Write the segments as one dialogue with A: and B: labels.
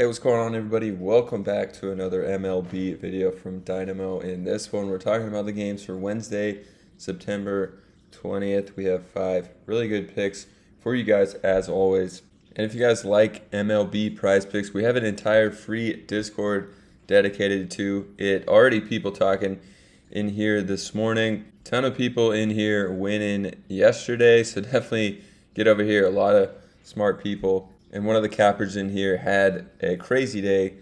A: Hey, what's going on, everybody? Welcome back to another MLB video from Dynamo. In this one, we're talking about the games for Wednesday, September 20th. We have 5 really good picks for you guys, as always. And if you guys like MLB Prizepicks, we have an entire free Discord dedicated to it. Already people talking in here this morning. Ton of people in here winning yesterday, so definitely get over here. A lot of smart people. And one of the cappers in here had a crazy day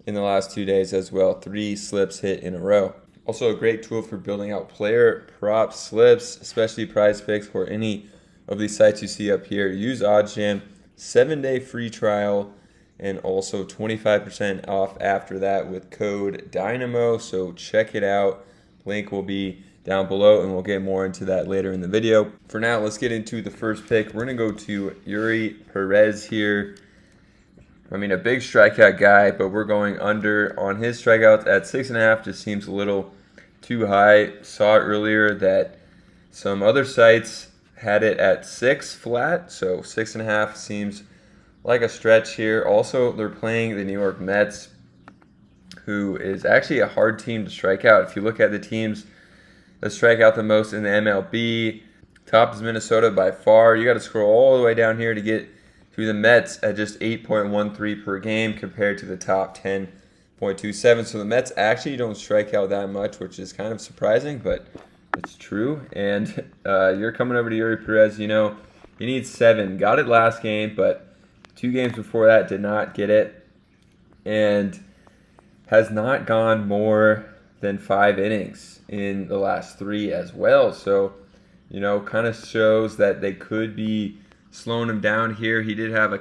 A: in the last 2 days as well. 3 slips hit in a row. Also a great tool for building out player prop slips, especially Prizepicks or any of these sites you see up here. Use OddsJam, 7-day free trial, and also 25% off after that with code Dynamo. So check it out. Link will be down below, and we'll get more into that later in the video. For now, let's get into the first pick. We're going to go to Yuri Perez here. I mean, a big strikeout guy, but we're going under on his strikeouts at 6.5. Just seems a little too high. Saw earlier that some other sites had it at 6 flat, so 6.5 seems like a stretch here. Also, they're playing the New York Mets, who is actually a hard team to strike out. If you look at the teams that strike out the most in the MLB, top is Minnesota by far. You got to scroll all the way down here to get to the Mets at just 8.13 per game compared to the top 10.27. So the Mets actually don't strike out that much, which is kind of surprising, but it's true. And you're coming over to Yuri Perez, you know, he needs 7. Got it last game, but 2 games before that did not get it. And has not gone more than 5 innings in the last 3 as well. So, you know, kind of shows that they could be slowing him down here. He did have,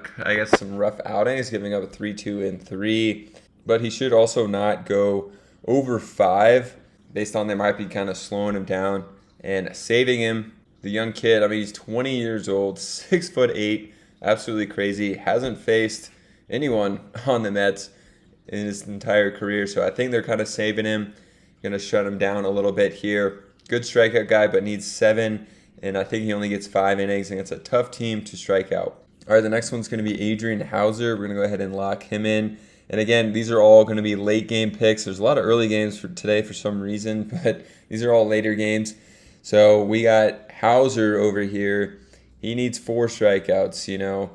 A: some rough outings, giving up a 3-2 and 3. But he should also not go over 5 based on they might be kind of slowing him down and saving him. The young kid, I mean, he's 20 years old, 6'8", absolutely crazy. Hasn't faced anyone on the Mets in his entire career. So I think they're kind of saving him. Going to shut him down a little bit here. Good strikeout guy, but needs 7. And I think he only gets 5 innings, and it's a tough team to strike out. All right, the next one's going to be Adrian Hauser. We're going to go ahead and lock him in. And again, these are all going to be late game picks. There's a lot of early games for today for some reason, but these are all later games. So we got Hauser over here. He needs 4 strikeouts, you know.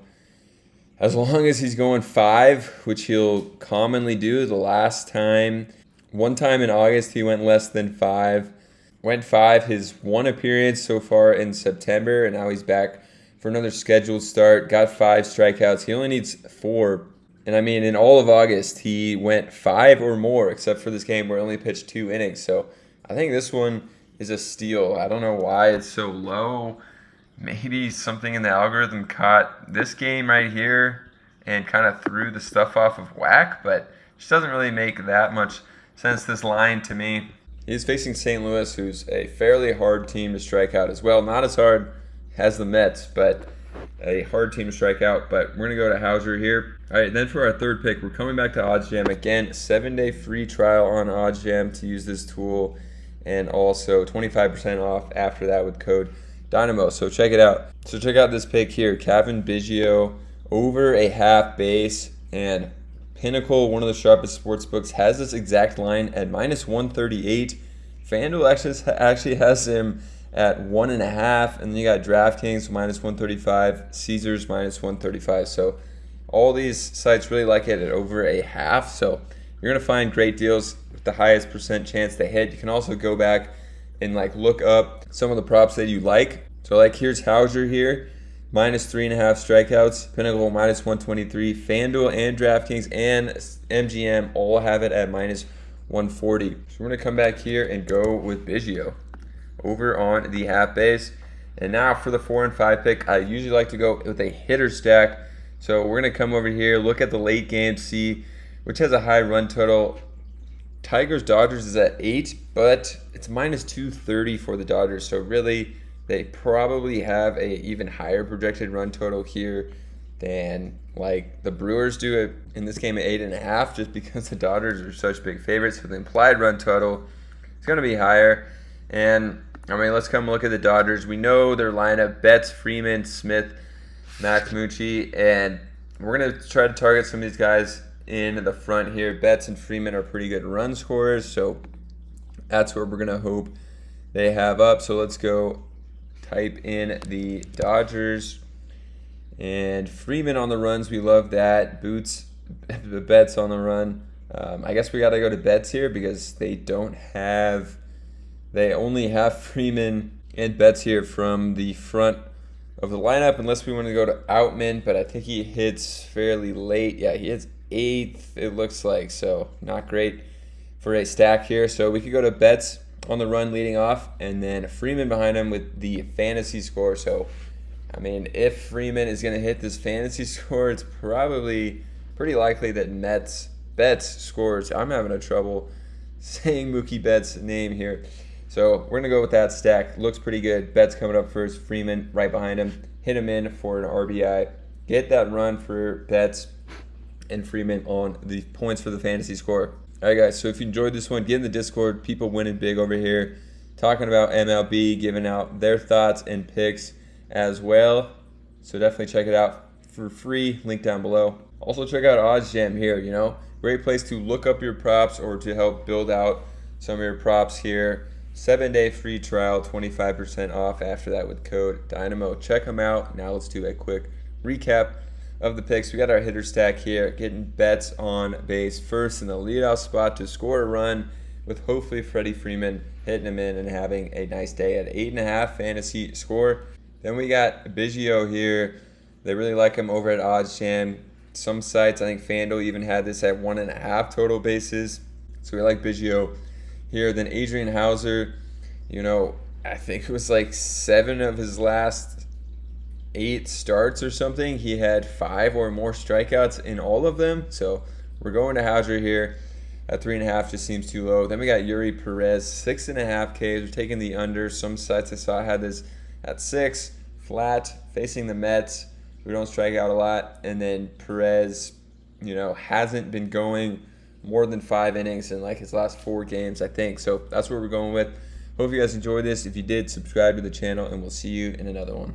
A: As long as he's going 5, which he'll commonly do. The last time, one time in August, he went less than 5. Went 5 his one appearance so far in September, and now he's back for another scheduled start. Got 5 strikeouts. He only needs 4. And I mean, in all of August, he went 5 or more, except for this game where he only pitched 2 innings. So I think this one is a steal. I don't know why it's so low. Maybe something in the algorithm caught this game right here and kind of threw the stuff off of whack, but it just doesn't really make that much sense, this line, to me. He's facing St. Louis, who's a fairly hard team to strike out as well. Not as hard as the Mets, but a hard team to strike out. But we're going to go to Hauser here. All right, then for our third pick, we're coming back to OddsJam. Again, 7-day free trial on OddsJam to use this tool, and also 25% off after that with code Dynamo. So check it out. So check out this pick here. Kevin Biggio over a half base, and Pinnacle, one of the sharpest sports books, has this exact line at -138. FanDuel actually has him at 1.5, and then you got DraftKings -135, Caesars -135. So all these sites really like it at over a half. So you're gonna find great deals with the highest percent chance they hit. You can also go back and look up some of the props that you like. So here's Hauser here, -3.5 strikeouts. Pinnacle -123. FanDuel and DraftKings and MGM all have it at -140. So we're going to come back here and go with Biggio over on the half base. And now for the 4 and 5 pick, I usually like to go with a hitter stack. So we're going to come over here, look at the late game, see which has a high run total. Tigers-Dodgers is at 8, but it's -230 for the Dodgers. So really, they probably have a even higher projected run total here than the Brewers do it in this game at 8.5, just because the Dodgers are such big favorites. So the implied run total is going to be higher. And I mean, let's come look at the Dodgers. We know their lineup: Betts, Freeman, Smith, Max Muncy, and we're going to try to target some of these guys in the front here. Betts and Freeman are pretty good run scorers, so that's where we're going to hope they have up. So let's go type in the Dodgers. And Freeman on the runs, we love that. Boots, the Betts on the run. I guess we got to go to Betts here because they only have Freeman and Betts here from the front of the lineup, unless we want to go to Outman, but I think he hits fairly late. Yeah, he hits 8th, it looks like, so not great for a stack here. So we could go to Betts on the run leading off, and then Freeman behind him with the fantasy score. So, I mean, if Freeman is going to hit this fantasy score, it's probably pretty likely that Betts scores. I'm having a trouble saying Mookie Betts' name here. So we're going to go with that stack. Looks pretty good. Betts coming up first. Freeman right behind him. Hit him in for an RBI. Get that run for Betts and Freeman on the points for the fantasy score. All right, guys. So if you enjoyed this one, get in the Discord. People winning big over here. Talking about MLB, giving out their thoughts and picks as well. So definitely check it out for free. Link down below. Also check out OddsJam here. Great place to look up your props or to help build out some of your props here. 7-day free trial, 25% off after that with code Dynamo. Check them out. Now let's do a quick recap of the picks. We got our hitter stack here, getting Betts on base first in the leadoff spot to score a run with hopefully Freddie Freeman hitting him in and having a nice day at 8.5 fantasy score. Then we got Biggio here. They really like him over at OddsJam. Some sites, I think FanDuel even had this at 1.5 total bases. So we like Biggio here. Then Adrian Hauser, I think it was like 7 of his last 8 starts or something. He had 5 or more strikeouts in all of them. So we're going to Hauser here at 3.5. Just seems too low. Then we got Yuri Perez, 6.5 Ks. We're taking the under. Some sites I saw had this at 6, flat, facing the Mets, who don't strike out a lot. And then Perez, hasn't been going more than 5 innings in like his last 4 games, I think. So that's what we're going with. Hope you guys enjoyed this. If you did, subscribe to the channel, and we'll see you in another one.